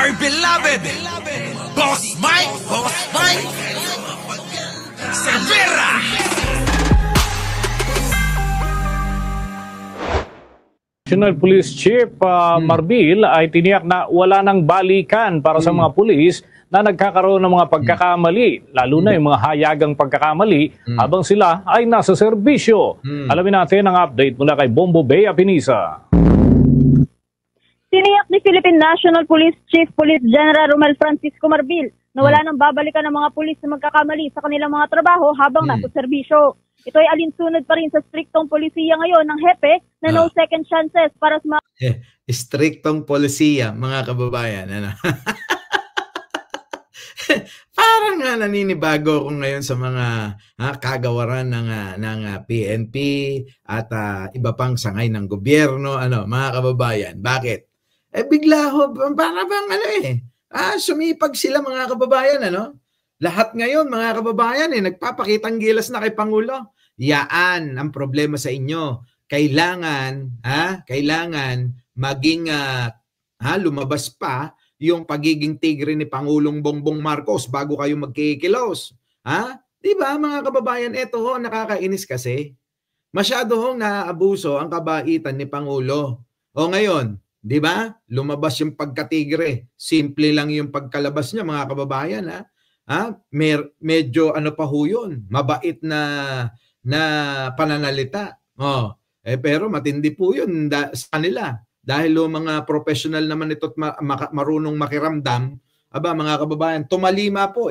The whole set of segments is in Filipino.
my beloved Boss Mike Cervera. National Police Chief Marbil ay tiniyak na wala nang balikan para sa mga pulis na nagkakaroon ng mga pagkakamali, lalo na yung mga hayagang pagkakamali habang sila ay nasa serbisyo. Alamin natin ang update mula kay Bombo Bay Apinisa. Tiniyak ni Philippine National Police Chief Police General Romel Francisco Marbil na wala nang babalikan ng mga pulis na magkakamali sa kanilang mga trabaho habang nasa serbisyo. Ito ay alinsunod pa rin sa striktong polisiya ngayon ng hepe na no second chances para sa mga... Striktong polisiya, mga kababayan. Ano? Parang naninibago ko ngayon sa mga kagawaran ng PNP at iba pang sangay ng gobyerno. Mga kababayan, bakit? Bigla ho, para bang sumipag sila mga kababayan, Lahat ngayon, mga kababayan, nagpapakitang gilas na kay Pangulo. Yaan ang problema sa inyo. Kailangan maging lumabas pa yung pagiging tigre ni Pangulong Bongbong Marcos bago kayo magkikilos. Di ba, mga kababayan, eto ho, nakakainis kasi. Masyado hong naaabuso ang kabaitan ni Pangulo. O ngayon, di ba, lumabas yung pagkatigre. Simple lang yung pagkalabas niya, mga kababayan, medyo pa ho yun, mabait na pananalita. Pero matindi po yun sa kanila. Dahil mga professional naman ito at marunong makiramdam, mga kababayan, tumalima po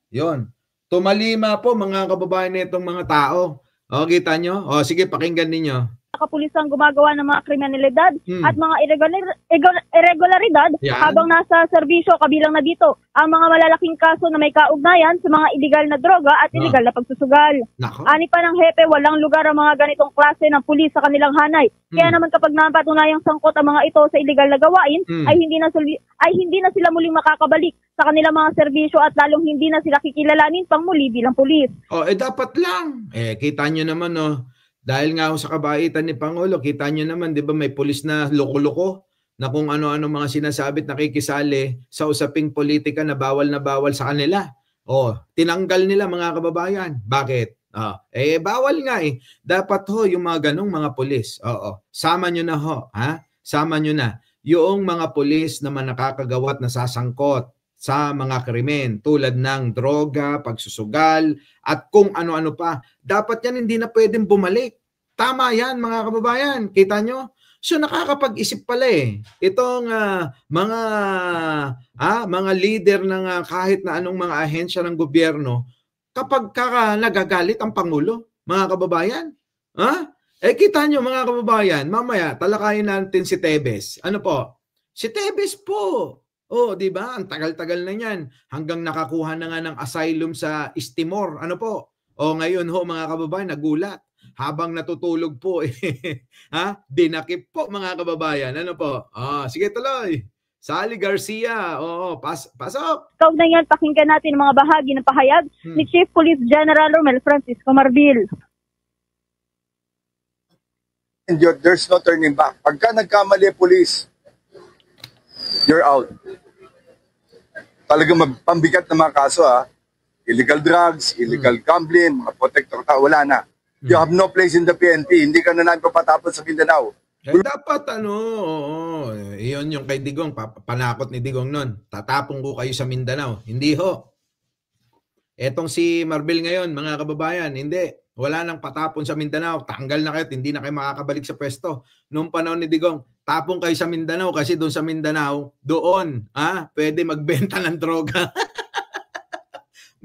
Yun. Tumalima po mga kababayan nitong mga tao. Kita nyo? Sige, pakinggan ninyo. Kapulisang gumagawa ng mga kriminalidad at mga irregularidad habang nasa serbisyo, kabilang na dito ang mga malalaking kaso na may kaugnayan sa mga iligal na droga at iligal na pagsusugal. Ani pa ng hepe, walang lugar ang mga ganitong klase ng pulis sa kanilang hanay. Kaya naman kapag napatunayang sangkot ang mga ito sa iligal na gawain, ay hindi na sila muling makakabalik sa kanilang mga serbisyo at lalong hindi na sila kikilalanin pang muli bilang pulis. Dapat lang. Kita nyo naman, dahil nga sa kabaitan ni Pangulo, kita nyo naman, di ba, may pulis na loko-loko na kung ano-ano mga sinasabi at nakikisali sa usaping politika na bawal sa kanila. Tinanggal nila mga kababayan. Bakit? Bawal nga Dapat ho yung mga ganong mga pulis. Sama nyo na ho. Sama nyo na. Yung mga pulis na nakakagawat na sasangkot sa mga krimen tulad ng droga, pagsusugal, at kung ano-ano pa. Dapat yan hindi na pwedeng bumalik. Tama yan mga kababayan. Kita nyo? So nakakapag-isip pala itong mga leader ng kahit na anong mga ahensya ng gobyerno kapag nagagalit ang Pangulo, mga kababayan. Kita nyo mga kababayan, mamaya talakayin natin si Tebes. Ano po? Si Tebes po. Di ba? Ang tagal-tagal na niyan. Hanggang nakakuha na nga ng asylum sa East Timor. Ano po? Ngayon ho mga kababayan, nagulat. Habang natutulog po, dinakip po mga kababayan. Ano po? Sige tuloy. Sally Garcia. Pasok. Kaugnay yan, pakinggan natin mga bahagi ng pahayag ni Chief Police General Romel Francisco Marbil. There's no turning back. Pagka nagkamali police, you're out. Talagang magpambigat na mga kaso illegal drugs, illegal gambling, mga protector wala na. You have no place in the PNP. Hindi ka na namin papatapon sa Mindanao. Dapat iyon yung kay Digong, panakot ni Digong nun. Tatapong ko kayo sa Mindanao. Hindi ho. Etong si Marbil ngayon, mga kababayan, hindi. Wala nang patapon sa Mindanao. Tanggal na kayo, hindi na kayo makakabalik sa pwesto. Noong panahon ni Digong, tapong kayo sa Mindanao kasi doon sa Mindanao, doon, pwede magbenta ng droga.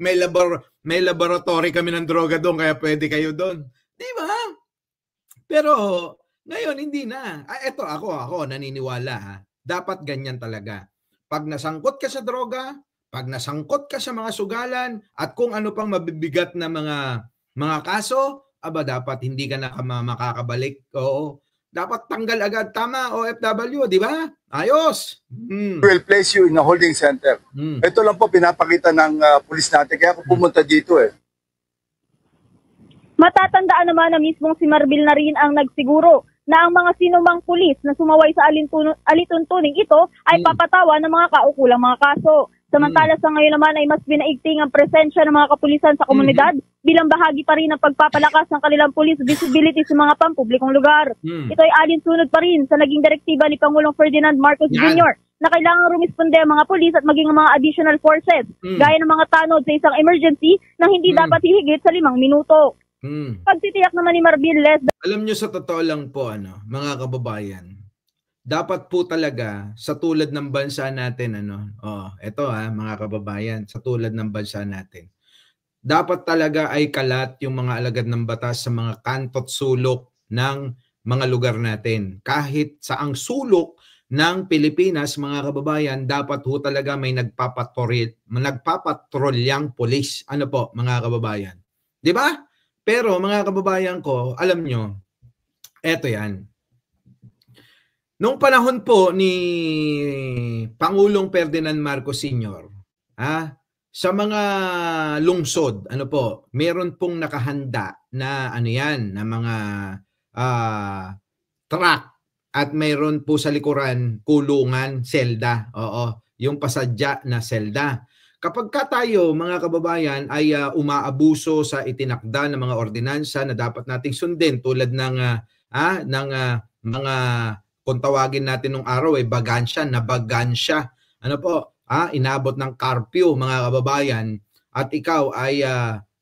May laboratory kami ng droga doon, kaya pwede kayo doon. Di ba? Pero ngayon, hindi na. Eto, ako naniniwala. Dapat ganyan talaga. Pag nasangkot ka sa droga, pag nasangkot ka sa mga sugalan, at kung ano pang mabibigat na mga kaso, dapat hindi ka na makakabalik. Dapat tanggal agad. Tama, OFW, di ba? Ayos. Will place you in a holding center. Ito lang po pinapakita ng pulis natin. Kaya ako pumunta dito Matatandaan naman na mismong si Marbil na rin ang nagsiguro na ang mga sinumang pulis na sumaway sa alituntuning ito ay papatawa ng mga kaukulang mga kaso. Samantala sa ngayon naman ay mas binaigting ang presensya ng mga kapulisan sa komunidad bilang bahagi pa rin ng pagpapalakas ng kanilang police visibility sa mga pampublikong lugar. Ito ay alinsunod pa rin sa naging direktiba ni Pangulong Ferdinand Marcos Jr. na kailangang rumisponde ang mga pulis at maging ang mga additional forces gaya ng mga tanod sa isang emergency na hindi dapat hihigit sa 5 minuto. Pagtitiyak naman ni Marbil Les. Alam nyo, sa totoo lang po, mga kababayan, dapat po talaga sa tulad ng bansa natin, eto mga kababayan, sa tulad ng bansa natin, dapat talaga ay kalat yung mga alagad ng batas sa mga kanto't sulok ng mga lugar natin. Kahit sa ang sulok ng Pilipinas, mga kababayan, dapat ho talaga may nagpapatrolyang pulis. Ano po, mga kababayan? Di ba? Pero mga kababayan ko, alam nyo, eto yan. Noong panahon po ni Pangulong Ferdinand Marcos Sr., sa mga lungsod, meron pong nakahanda na na mga truck at mayroon po sa likuran kulungan, selda. Oo, yung pasadya na selda. Kapag tayo, mga kababayan, ay umaabuso sa itinakda ng mga ordinansa na dapat nating sundin tulad ng mga kung tawagin natin nung araw bagansya, inabot ng curfew, mga kababayan, at ikaw ay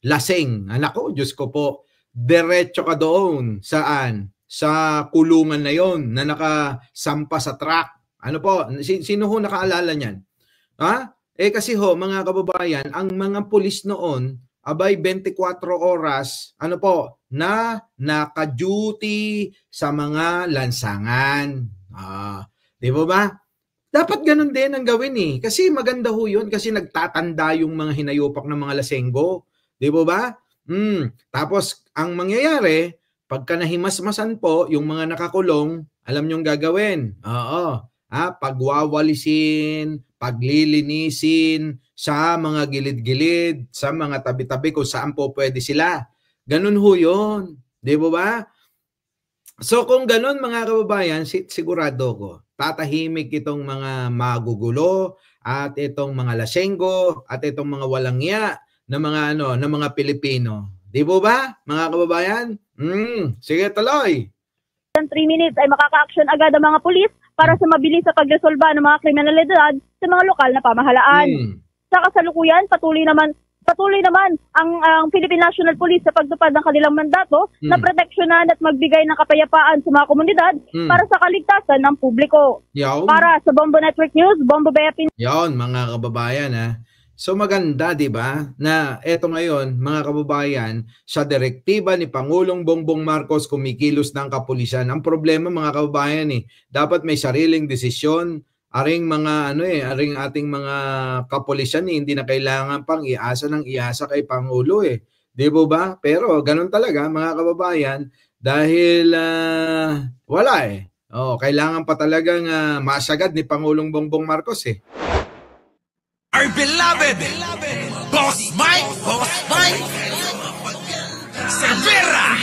lasing. Nako, Diyos ko po, diretso ka doon. Saan? Sa kulungan na yon na nakasampa sa truck. Ano po? Sino ho nakaalala niyan? Kasi ho, mga kababayan, ang mga pulis noon, abay 24 oras, na naka-duty sa mga lansangan. Di ba? Dapat ganun din ang gawin Kasi maganda ho yun kasi nagtatanda yung mga hinayupak ng mga lasenggo. Di ba? Tapos, ang mangyayari, pagka nahimasmasan po yung mga nakakulong, alam niyong gagawin. Pagwawalisin, paglilinisin sa mga gilid-gilid, sa mga tabi-tabi kung saan po pwede sila. Ganun ho yun. Di ba? So kung ganun, mga kababayan, sigurado ko, tatahimik itong mga magugulo at itong mga lasenggo at itong mga walangya na mga na mga Pilipino. Di ba, mga kababayan? Sige, tuloy. 3 minutes ay makaka-action agad ang mga pulis para sa mabilis sa pagresolba ng mga kriminalidad sa mga lokal na pamahalaan. Sa kasalukuyan, patuloy naman ang Philippine National Police sa pagtupad ng kanilang mandato na proteksyonan at magbigay ng kapayapaan sa mga komunidad para sa kaligtasan ng publiko. Para sa Bombo Network News, Bombo Bea Pin. Yan, mga kababayan. So maganda, di ba, na eto ngayon, mga kababayan, sa direktiba ni Pangulong Bongbong Marcos kumikilos ng kapulisan. Ang problema, mga kababayan, dapat may sariling desisyon. Aring mga aring ating mga kapulisan hindi na kailangan pang iasa kay Pangulo Di ba? Pero ganun talaga, mga kababayan, dahil wala kailangan pa talagang masagad ni Pangulong Bongbong Marcos Our beloved Boss Mike Cervera.